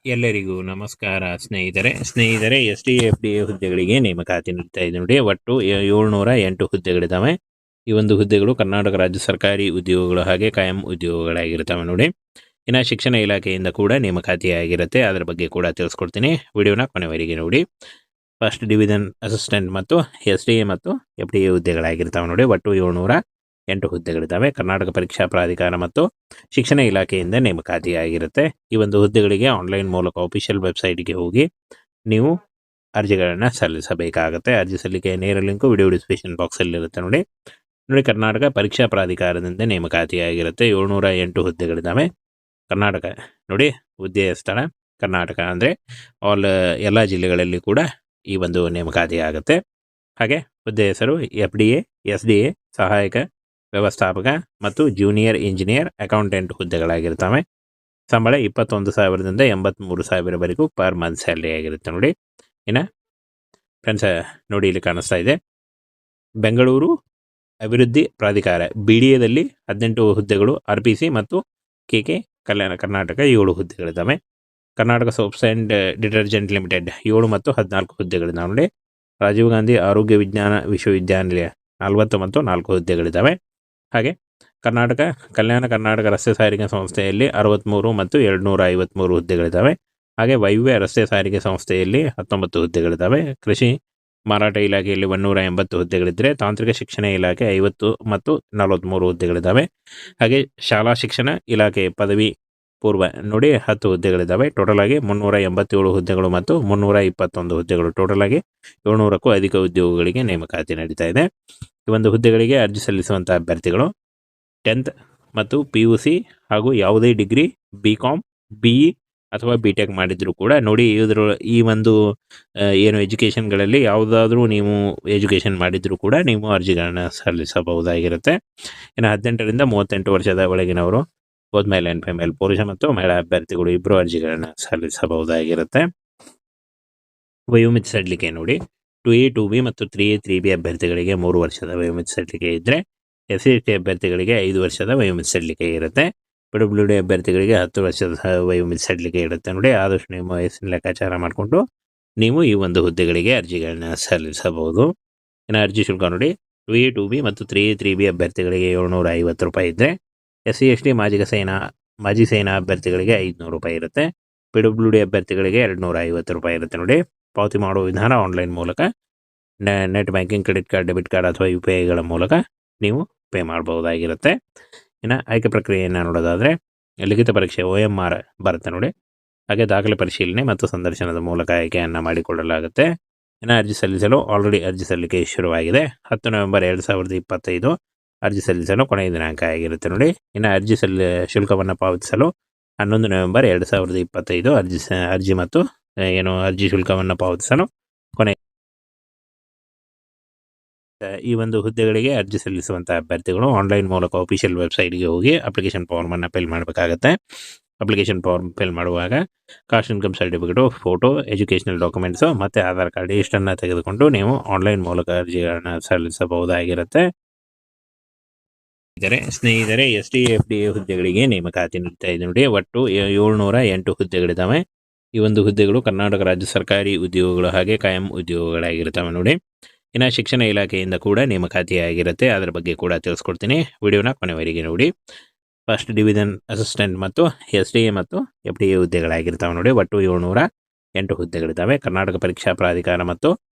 ಎಲ್ಲರಿಗೂ ನಮಸ್ಕಾರ ಸ್ನೇಹಿತರೆ S D F D A ಹುದ್ದೆಗಳಿಗೆ ನೇಮಕಾತಿ ನೀಡ್ತಾ ಇದೆ ನೋಡಿ. ಒಟ್ಟು 708 ಹುದ್ದೆಗಳಿದ್ದಾವೆ. ಈ ಒಂದು ಹುದ್ದೆಗಳು ಕರ್ನಾಟಕ ರಾಜ್ಯ ಸರ್ಕಾರಿ ಉದ್ಯೋಗಗಳು ಹಾಗೆ ಕಾಯಂ ಉದ್ಯೋಗಗಳಾಗಿರ್ತವೆ ನೋಡಿ. ಇನ್ನು ಶಿಕ್ಷಣ ಇಲಾಖೆಯಿಂದ ಕೂಡ ನೇಮಕಾತಿ ಆಗಿರುತ್ತೆ, ಅದರ ಬಗ್ಗೆ ಕೂಡ ತಿಳಿಸ್ಕೊಡ್ತೀನಿ. ವಿಡಿಯೋನ ಕೊನೆವರೆಗೆ ನೋಡಿ. ಫಸ್ಟ್ ಡಿವಿಷನ್ ಅಸಿಸ್ಟೆಂಟ್ ಮತ್ತು ಎಸ್ ಡಿ ಎ ಮತ್ತು ಎಫ್ ಡಿ ಎ ಹುದ್ದೆಗಳಾಗಿರ್ತವೆ ನೋಡಿ. ಒಟ್ಟು 708 ಹುದ್ದೆಗಳಿದ್ದಾವೆ. ಕರ್ನಾಟಕ ಪರೀಕ್ಷಾ ಪ್ರಾಧಿಕಾರ ಮತ್ತು ಶಿಕ್ಷಣ ಇಲಾಖೆಯಿಂದ ನೇಮಕಾತಿ ಆಗಿರುತ್ತೆ. ಈ ಒಂದು ಹುದ್ದೆಗಳಿಗೆ ಆನ್ಲೈನ್ ಮೂಲಕ ಅಫಿಷಿಯಲ್ ವೆಬ್ಸೈಟ್ಗೆ ಹೋಗಿ ನೀವು ಅರ್ಜಿಗಳನ್ನು ಸಲ್ಲಿಸಬೇಕಾಗುತ್ತೆ. ಅರ್ಜಿ ಸಲ್ಲಿಕೆ ನೇರ ಲಿಂಕು ವಿಡಿಯೋ ಡಿಸ್ಕ್ರಿಪ್ಷನ್ ಬಾಕ್ಸಲ್ಲಿ ಇರುತ್ತೆ ನೋಡಿ. ಕರ್ನಾಟಕ ಪರೀಕ್ಷಾ ಪ್ರಾಧಿಕಾರದಿಂದ ನೇಮಕಾತಿ ಆಗಿರುತ್ತೆ. 708 ಹುದ್ದೆಗಳಿದ್ದಾವೆ. ಕರ್ನಾಟಕ ನೋಡಿ, ಹುದ್ದೆಯ ಸ್ಥಳ ಕರ್ನಾಟಕ ಅಂದರೆ ಎಲ್ಲ ಜಿಲ್ಲೆಗಳಲ್ಲಿ ಕೂಡ ಈ ಒಂದು ನೇಮಕಾತಿ ಆಗುತ್ತೆ. ಹಾಗೆ ಹುದ್ದೆ ಹೆಸರು F D A, S D A, ಸಹಾಯಕ ವ್ಯವಸ್ಥಾಪಕ ಮತ್ತು ಜೂನಿಯರ್ ಇಂಜಿನಿಯರ್ ಅಕೌಂಟೆಂಟ್ ಹುದ್ದೆಗಳಾಗಿರ್ತವೆ. ಸಂಬಳ 21,000ದಿಂದ 83,000ವರೆಗೂ ಪರ್ ಮಂತ್ ಸ್ಯಾಲ್ರಿ ಆಗಿರುತ್ತೆ ನೋಡಿ. ಇನ್ನು ಫ್ರೆಂಡ್ಸ್ ನೋಡಿ, ಇಲ್ಲಿ ಕಾಣಿಸ್ತಾ ಇದೆ ಬೆಂಗಳೂರು ಅಭಿವೃದ್ಧಿ ಪ್ರಾಧಿಕಾರ BDAದಲ್ಲಿ 18 ಹುದ್ದೆಗಳು, RPC ಮತ್ತು KK ಕಲ್ಯಾಣ ಕರ್ನಾಟಕ 7 ಹುದ್ದೆಗಳಿದ್ದಾವೆ. Karnataka soaps and detergent limited 7 ಮತ್ತು 14 ಹುದ್ದೆಗಳಿದ್ದಾವೆ ನೋಡಿ. ರಾಜೀವ್ ಗಾಂಧಿ ಆರೋಗ್ಯ ವಿಜ್ಞಾನ ವಿಶ್ವವಿದ್ಯಾನಿಲಯ 40 ಮತ್ತು 4 ಹುದ್ದೆಗಳಿದ್ದಾವೆ. ಹಾಗೆ ಕರ್ನಾಟಕ ಕಲ್ಯಾಣ ಕರ್ನಾಟಕ ರಸ್ತೆ ಸಾರಿಗೆ ಸಂಸ್ಥೆಯಲ್ಲಿ 63 ಮತ್ತು 253 ಹುದ್ದೆಗಳಿದ್ದಾವೆ. ಹಾಗೆ ವೈವ್ಯ ರಸ್ತೆ ಸಾರಿಗೆ ಸಂಸ್ಥೆಯಲ್ಲಿ 19 ಹುದ್ದೆಗಳಿದ್ದಾವೆ. ಕೃಷಿ ಮಾರಾಟ ಇಲಾಖೆಯಲ್ಲಿ 180 ಹುದ್ದೆಗಳಿದ್ದರೆ ತಾಂತ್ರಿಕ ಶಿಕ್ಷಣ ಇಲಾಖೆ 50 ಮತ್ತು 43 ಹುದ್ದೆಗಳಿದ್ದಾವೆ. ಹಾಗೆ ಶಾಲಾ ಶಿಕ್ಷಣ ಇಲಾಖೆ ಪದವಿ ಪೂರ್ವ ನೋಡಿ 10 ಹುದ್ದೆಗಳಿದ್ದಾವೆ. ಟೋಟಲ್ ಆಗಿ 387 ಹುದ್ದೆಗಳು ಮತ್ತು 321 ಹುದ್ದೆಗಳು, ಟೋಟಲ್ ಆಗಿ 700ಕ್ಕೂ ಅಧಿಕ ಉದ್ಯೋಗಗಳಿಗೆ ನೇಮಕಾತಿ ನಡೀತಾ ಇದೆ. ಈ ಒಂದು ಹುದ್ದೆಗಳಿಗೆ ಅರ್ಜಿ ಸಲ್ಲಿಸುವಂಥ ಅಭ್ಯರ್ಥಿಗಳು 10th ಮತ್ತು PUC ಹಾಗೂ ಯಾವುದೇ ಡಿಗ್ರಿ BCom, BE ಅಥವಾ BTech ಮಾಡಿದರೂ ಕೂಡ ನೋಡಿ. ಈ ಒಂದು ಏನು ಎಜುಕೇಷನ್ಗಳಲ್ಲಿ ಯಾವುದಾದ್ರೂ ನೀವು ಎಜುಕೇಷನ್ ಮಾಡಿದರೂ ಕೂಡ ನೀವು ಅರ್ಜಿಗಳನ್ನು ಸಲ್ಲಿಸಬಹುದಾಗಿರುತ್ತೆ. ಇನ್ನು 18ರಿಂದ 38 ವರ್ಷದ ಒಳಗಿನವರು ಬೋತ್ ಮೇಲ್ ಆ್ಯಂಡ್ ಫಿಮೇಲ್, ಪುರುಷ ಮತ್ತು ಮಹಿಳಾ ಅಭ್ಯರ್ಥಿಗಳು ಇಬ್ಬರು ಅರ್ಜಿಗಳನ್ನು ಸಲ್ಲಿಸಬಹುದಾಗಿರುತ್ತೆ. ವಯೋಮಿತಿ ಸಡಿಲಿಕೆ ನೋಡಿ, 2A, 2B ಮತ್ತು 3A, 3B ಅಭ್ಯರ್ಥಿಗಳಿಗೆ 3 ವರ್ಷದ ವಯೋಮಿತಿ ಸಡಿಲಿಕೆ ಇದ್ದರೆ SC/ST ಅಭ್ಯರ್ಥಿಗಳಿಗೆ 5 ವರ್ಷದ ವಯೋಮಿತಿ ಸಡಿಲಿಕೆ ಇರುತ್ತೆ. PWD ಅಭ್ಯರ್ಥಿಗಳಿಗೆ 10 ವರ್ಷದ ವಯೋಮಿತಿ ಸಡಿಲಿಕೆ ಇರುತ್ತೆ ನೋಡಿ. ಆದಷ್ಟು ನಿಮ್ಮ ವಯಸ್ಸಿನ ಲೆಕ್ಕಾಚಾರ ಮಾಡಿಕೊಂಡು ನೀವು ಈ ಒಂದು ಹುದ್ದೆಗಳಿಗೆ ಅರ್ಜಿಗಳನ್ನ ಸಲ್ಲಿಸಬಹುದು. ಇನ್ನು ಅರ್ಜಿ ಶುಲ್ಕ ನೋಡಿ, 2A, 2B ಮತ್ತು 3A, 3B ಅಭ್ಯರ್ಥಿಗಳಿಗೆ 750 ರೂಪಾಯಿ ಇದ್ದರೆ SC/ST ಮಾಜಿ ಸೇನಾ ಅಭ್ಯರ್ಥಿಗಳಿಗೆ 500 ರೂಪಾಯಿ ಇರುತ್ತೆ. PWD ಅಭ್ಯರ್ಥಿಗಳಿಗೆ 250 ರೂಪಾಯಿ ಇರುತ್ತೆ ನೋಡಿ. ಪಾವತಿ ಮಾಡುವ ವಿಧಾನ ಆನ್ಲೈನ್ ಮೂಲಕ, net banking, credit card, debit card ಅಥವಾ UPIಗಳ ಮೂಲಕ ನೀವು ಪೇ ಮಾಡಬಹುದಾಗಿರುತ್ತೆ. ಇನ್ನು ಆಯ್ಕೆ ಪ್ರಕ್ರಿಯೆಯನ್ನು ನೋಡೋದಾದರೆ ಲಿಖಿತ ಪರೀಕ್ಷೆ OMR ಬರುತ್ತೆ ನೋಡಿ. ಹಾಗೆ ದಾಖಲೆ ಪರಿಶೀಲನೆ ಮತ್ತು ಸಂದರ್ಶನದ ಮೂಲಕ ಆಯ್ಕೆಯನ್ನು ಮಾಡಿಕೊಳ್ಳಲಾಗುತ್ತೆ. ಇನ್ನು ಅರ್ಜಿ ಸಲ್ಲಿಸಲು ಆಲ್ರೆಡಿ ಅರ್ಜಿ ಸಲ್ಲಿಕೆ ಶುರುವಾಗಿದೆ. 10 ನವೆಂಬರ್ 2025 ಅರ್ಜಿ ಸಲ್ಲಿಸಲು ಕೊನೆಯ ದಿನಾಂಕ ಆಗಿರುತ್ತೆ ನೋಡಿ. ಇನ್ನು ಅರ್ಜಿ ಶುಲ್ಕವನ್ನು ಪಾವತಿಸಲು 11 ನವೆಂಬರ್ 2025 ಅರ್ಜಿ ಮತ್ತು ಅರ್ಜಿ ಶುಲ್ಕವನ್ನು ಪಾವತಿಸಲು ಕೊನೆ. ಈ ಒಂದು ಹುದ್ದೆಗಳಿಗೆ ಅರ್ಜಿ ಸಲ್ಲಿಸುವಂಥ ಅಭ್ಯರ್ಥಿಗಳು ಆನ್ಲೈನ್ ಮೂಲಕ ಅಫಿಷಿಯಲ್ ವೆಬ್ಸೈಟ್ಗೆ ಹೋಗಿ ಅಪ್ಲಿಕೇಶನ್ ಫಾರ್ಮನ್ನು ಫಿಲ್ ಮಾಡಬೇಕಾಗತ್ತೆ. ಅಪ್ಲಿಕೇಶನ್ ಫಾರ್ಮ್ ಫಿಲ್ ಮಾಡುವಾಗ caste income certificate, photo, educational documents ಮತ್ತು ಆಧಾರ್ ಕಾರ್ಡ್ ಇಷ್ಟನ್ನು ತೆಗೆದುಕೊಂಡು ನೀವು ಆನ್ಲೈನ್ ಮೂಲಕ ಅರ್ಜಿಗಳನ್ನು ಸಲ್ಲಿಸಬಹುದಾಗಿರುತ್ತೆ. ಸ್ನೇಹಿತರೆ SDFDA ಹುದ್ದೆಗಳಿಗೆ ನೇಮಕಾತಿ ನೀಡ್ತಾ ಇದೆ ನೋಡಿ. ಒಟ್ಟು 708 ಹುದ್ದೆಗಳಿದ್ದಾವೆ. ಈ ಒಂದು ಹುದ್ದೆಗಳು ಕರ್ನಾಟಕ ರಾಜ್ಯ ಸರ್ಕಾರಿ ಉದ್ಯೋಗಗಳು ಹಾಗೆ ಕಾಯಂ ಉದ್ಯೋಗಗಳಾಗಿರ್ತವೆ ನೋಡಿ. ಇನ್ನು ಶಿಕ್ಷಣ ಇಲಾಖೆಯಿಂದ ಕೂಡ ನೇಮಕಾತಿ ಆಗಿರುತ್ತೆ, ಅದರ ಬಗ್ಗೆ ಕೂಡ ತಿಳಿಸ್ಕೊಡ್ತೀನಿ. ವಿಡಿಯೋನ ಕೊನೆವರೆಗೆ ನೋಡಿ. ಫಸ್ಟ್ ಡಿವಿಷನ್ ಅಸಿಸ್ಟೆಂಟ್ ಮತ್ತು SDA ಮತ್ತು FDA ಹುದ್ದೆಗಳಾಗಿರ್ತವೆ ನೋಡಿ. ಒಟ್ಟು 708 ಹುದ್ದೆಗಳಿದ್ದಾವೆ. ಕರ್ನಾಟಕ ಪರೀಕ್ಷಾ ಪ್ರಾಧಿಕಾರ ಮತ್ತು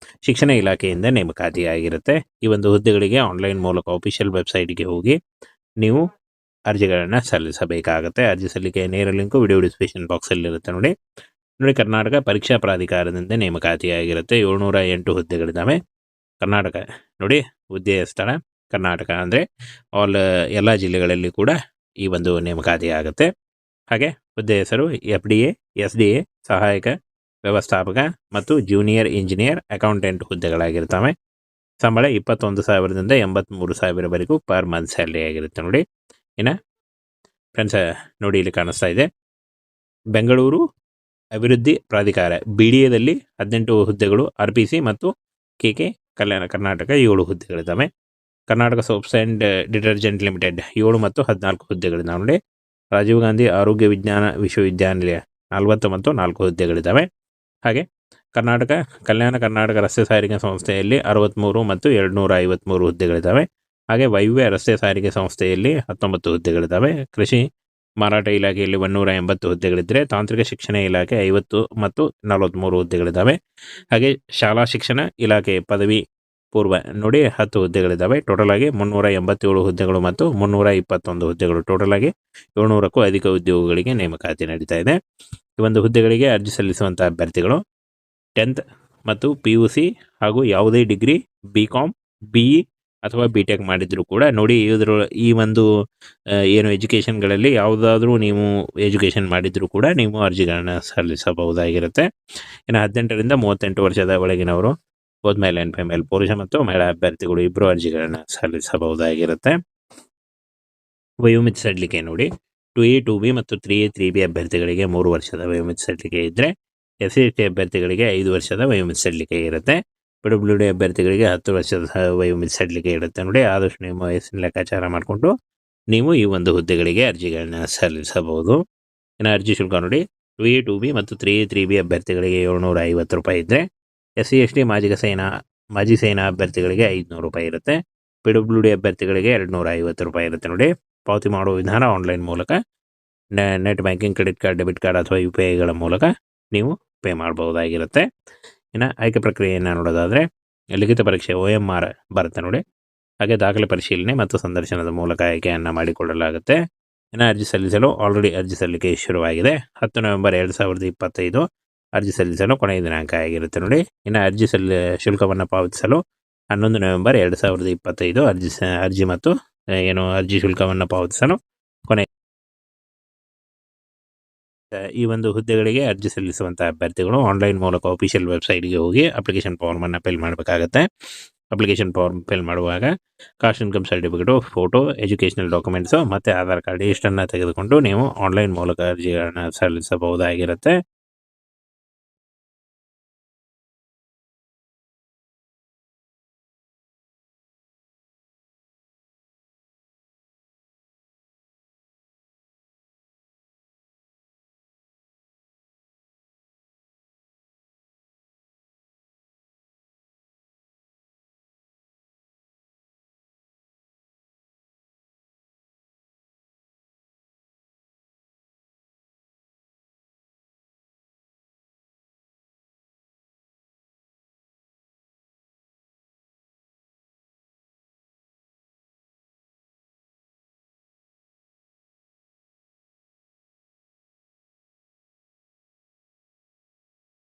ಶಿಕ್ಷಣ ಇಲಾಖೆಯಿಂದ ನೇಮಕಾತಿ ಆಗಿರುತ್ತೆ. ಈ ಒಂದು ಹುದ್ದೆಗಳಿಗೆ ಆನ್ಲೈನ್ ಮೂಲಕ ಅಫಿಷಿಯಲ್ ವೆಬ್ಸೈಟ್ಗೆ ಹೋಗಿ ನೀವು ಅರ್ಜಿಗಳನ್ನು ಸಲ್ಲಿಸಬೇಕಾಗುತ್ತೆ. ಅರ್ಜಿ ಸಲ್ಲಿಕೆ ನೇರ ಲಿಂಕು ವಿಡಿಯೋ ಡಿಸ್ಕ್ರಿಪ್ಷನ್ ಬಾಕ್ಸಲ್ಲಿ ಇರುತ್ತೆ ನೋಡಿ. ಕರ್ನಾಟಕ ಪರೀಕ್ಷಾ ಪ್ರಾಧಿಕಾರದಿಂದ ನೇಮಕಾತಿ ಆಗಿರುತ್ತೆ. 708 ಹುದ್ದೆಗಳಿದ್ದಾವೆ. ಕರ್ನಾಟಕ ನೋಡಿ, ಹುದ್ದೆಯ ಸ್ಥಳ ಕರ್ನಾಟಕ ಅಂದರೆ ಎಲ್ಲ ಜಿಲ್ಲೆಗಳಲ್ಲಿ ಕೂಡ ಈ ಒಂದು ನೇಮಕಾತಿ ಆಗುತ್ತೆ. ಹಾಗೆ ಹುದ್ದೆ ಹೆಸರು FDA, SDA, ಸಹಾಯಕ ವ್ಯವಸ್ಥಾಪಕ ಮತ್ತು ಜೂನಿಯರ್ ಇಂಜಿನಿಯರ್ ಅಕೌಂಟೆಂಟ್ ಹುದ್ದೆಗಳಾಗಿರ್ತವೆ. ಸಂಬಳ 21,000ದಿಂದ 83,000ವರೆಗೂ ಪರ್ ಮಂತ್ ಸ್ಯಾಲ್ರಿ ಆಗಿರುತ್ತೆ ನೋಡಿ. ಇನ್ನು ಫ್ರೆಂಡ್ಸ್ ನೋಡಿ, ಇಲ್ಲಿ ಕಾಣಿಸ್ತಾ ಇದೆ ಬೆಂಗಳೂರು ಅಭಿವೃದ್ಧಿ ಪ್ರಾಧಿಕಾರ BDAದಲ್ಲಿ 18 ಹುದ್ದೆಗಳು, RPC ಮತ್ತು KK ಕಲ್ಯಾಣ ಕರ್ನಾಟಕ 7 ಹುದ್ದೆಗಳಿದ್ದಾವೆ. Karnataka soaps and detergent limited 7 ಮತ್ತು 14 ಹುದ್ದೆಗಳಿದ್ದಾವೆ ನೋಡಿ. ರಾಜೀವ್ ಗಾಂಧಿ ಆರೋಗ್ಯ ವಿಜ್ಞಾನ ವಿಶ್ವವಿದ್ಯಾನಿಲಯ 40 ಮತ್ತು 4 ಹುದ್ದೆಗಳಿದ್ದಾವೆ. ಹಾಗೆ ಕಲ್ಯಾಣ ಕರ್ನಾಟಕ ರಸ್ತೆ ಸಾರಿಗೆ ಸಂಸ್ಥೆಯಲ್ಲಿ 63 ಮತ್ತು 253 ಹುದ್ದೆಗಳಿದ್ದಾವೆ. ಹಾಗೆ ವಾಯುವ್ಯ ರಸ್ತೆ ಸಾರಿಗೆ ಸಂಸ್ಥೆಯಲ್ಲಿ 19 ಹುದ್ದೆಗಳಿದ್ದಾವೆ. ಕೃಷಿ ಮಾರಾಟ ಇಲಾಖೆಯಲ್ಲಿ 180 ಹುದ್ದೆಗಳಿದ್ದರೆ ತಾಂತ್ರಿಕ ಶಿಕ್ಷಣ ಇಲಾಖೆ 50 ಮತ್ತು 43 ಹುದ್ದೆಗಳಿದ್ದಾವೆ. ಹಾಗೆ ಶಾಲಾ ಶಿಕ್ಷಣ ಇಲಾಖೆ ಪದವಿ ಪೂರ್ವ ನೋಡಿ 10 ಹುದ್ದೆಗಳಿದ್ದಾವೆ. ಟೋಟಲ್ ಆಗಿ 387 ಹುದ್ದೆಗಳು ಮತ್ತು 321 ಹುದ್ದೆಗಳು. ಟೋಟಲ್ ಆಗಿ 700ಕ್ಕೂ ಅಧಿಕ ಉದ್ಯೋಗಗಳಿಗೆ ನೇಮಕಾತಿ ನಡೀತಾ ಇದೆ. ಈ ಒಂದು ಹುದ್ದೆಗಳಿಗೆ ಅರ್ಜಿ ಸಲ್ಲಿಸುವಂಥ ಅಭ್ಯರ್ಥಿಗಳು 10th ಮತ್ತು PUC ಹಾಗೂ ಯಾವುದೇ ಡಿಗ್ರಿ BCom BE ಅಥವಾ BTech ಮಾಡಿದರೂ ಕೂಡ ನೋಡಿ ಈ ಒಂದು ಏನು ಎಜುಕೇಷನ್ಗಳಲ್ಲಿ ಯಾವುದಾದ್ರೂ ನೀವು ಎಜುಕೇಷನ್ ಮಾಡಿದರೂ ಕೂಡ ನೀವು ಅರ್ಜಿಗಳನ್ನ ಸಲ್ಲಿಸಬಹುದಾಗಿರುತ್ತೆ. ಇನ್ನು 18ರಿಂದ 38 ವರ್ಷದ ಒಳಗಿನವರು ಬೋತ್ ಮೇಲ್ ಆ್ಯಂಡ್ ಫಿಮೇಲ್ ಪುರುಷ ಮತ್ತು ಮಹಿಳಾ ಅಭ್ಯರ್ಥಿಗಳು ಇಬ್ಬರು ಅರ್ಜಿಗಳನ್ನ ಸಲ್ಲಿಸಬಹುದಾಗಿರುತ್ತೆ. ವಯೋಮಿತಿ ಸಡಿಲಿಕೆ ನೋಡಿ 2A 2B ಮತ್ತು 3A 3B ಅಭ್ಯರ್ಥಿಗಳಿಗೆ 3 ವರ್ಷದ ವಯೋಮಿತಿ ಸಡಿಲಿಕೆ ಇದ್ದರೆ SC ಅಭ್ಯರ್ಥಿಗಳಿಗೆ 5 ವರ್ಷದ ವಯೋಮಿತಿ ಸಡಿಲಿಕೆ ಇರುತ್ತೆ. PWD ಅಭ್ಯರ್ಥಿಗಳಿಗೆ 10 ವರ್ಷದ ವಯೋಮಿತಿ ಸಡಿಲಿಕೆ ಇರುತ್ತೆ. ನೋಡಿ ಆದಷ್ಟು ನಿಮ್ಮ ವಯಸ್ಸಿನ ಲೆಕ್ಕಾಚಾರ ಮಾಡಿಕೊಂಡು ನೀವು ಈ ಒಂದು ಹುದ್ದೆಗಳಿಗೆ ಅರ್ಜಿಗಳನ್ನ ಸಲ್ಲಿಸಬಹುದು. ಇನ್ನು ಅರ್ಜಿ ಶುಲ್ಕ ನೋಡಿ 2A 2B ಮತ್ತು 3A 3B ಅಭ್ಯರ್ಥಿಗಳಿಗೆ 750 ರೂಪಾಯಿ ಇದ್ದರೆ SC ST ಮಾಜಿ ಸೇನಾ ಅಭ್ಯರ್ಥಿಗಳಿಗೆ 500 ರೂಪಾಯಿ ಇರುತ್ತೆ. PWD ಅಭ್ಯರ್ಥಿಗಳಿಗೆ 250 ರೂಪಾಯಿ ಇರುತ್ತೆ. ನೋಡಿ ಪಾವತಿ ಮಾಡುವ ವಿಧಾನ ಆನ್ಲೈನ್ ಮೂಲಕ net banking, credit card, debit card ಅಥವಾ UPIಗಳ ಮೂಲಕ ನೀವು ಪೇ ಮಾಡಬಹುದಾಗಿರುತ್ತೆ. ಇನ್ನು ಆಯ್ಕೆ ಪ್ರಕ್ರಿಯೆಯನ್ನು ನೋಡೋದಾದರೆ ಲಿಖಿತ ಪರೀಕ್ಷೆ OMR ಬರುತ್ತೆ ನೋಡಿ. ಹಾಗೆ ದಾಖಲೆ ಪರಿಶೀಲನೆ ಮತ್ತು ಸಂದರ್ಶನದ ಮೂಲಕ ಆಯ್ಕೆಯನ್ನು ಮಾಡಿಕೊಳ್ಳಲಾಗುತ್ತೆ. ಇನ್ನು ಅರ್ಜಿ ಸಲ್ಲಿಸಲು ಆಲ್ರೆಡಿ ಅರ್ಜಿ ಸಲ್ಲಿಕೆ ಶುರುವಾಗಿದೆ. 10 ನವೆಂಬರ್ 2025 ಅರ್ಜಿ ಸಲ್ಲಿಸಲು ಕೊನೆಯ ದಿನಾಂಕ ಆಗಿರುತ್ತೆ ನೋಡಿ. ಇನ್ನು ಅರ್ಜಿ ಶುಲ್ಕವನ್ನು ಪಾವತಿಸಲು 11 ನವೆಂಬರ್ 2025 ಅರ್ಜಿ ಮತ್ತು ಅರ್ಜಿ ಶುಲ್ಕವನ್ನು ಪಾವತಿಸಲು ಕೊನೆ. ಈ ಒಂದು ಹುದ್ದೆಗಳಿಗೆ ಅರ್ಜಿ ಸಲ್ಲಿಸುವಂಥ ಅಭ್ಯರ್ಥಿಗಳು ಆನ್ಲೈನ್ ಮೂಲಕ ಅಫಿಷಿಯಲ್ ವೆಬ್ಸೈಟ್ಗೆ ಹೋಗಿ ಅಪ್ಲಿಕೇಶನ್ ಫಾರ್ಮನ್ನು ಫಿಲ್ ಮಾಡಬೇಕಾಗತ್ತೆ. ಅಪ್ಲಿಕೇಶನ್ ಫಾರ್ಮ್ ಫಿಲ್ ಮಾಡುವಾಗ caste income certificate, photo, educational documents ಮತ್ತು ಆಧಾರ್ ಕಾರ್ಡ್ ಇಷ್ಟನ್ನು ತೆಗೆದುಕೊಂಡು ನೀವು ಆನ್ಲೈನ್ ಮೂಲಕ ಅರ್ಜಿಗಳನ್ನು ಸಲ್ಲಿಸಬಹುದಾಗಿರುತ್ತೆ.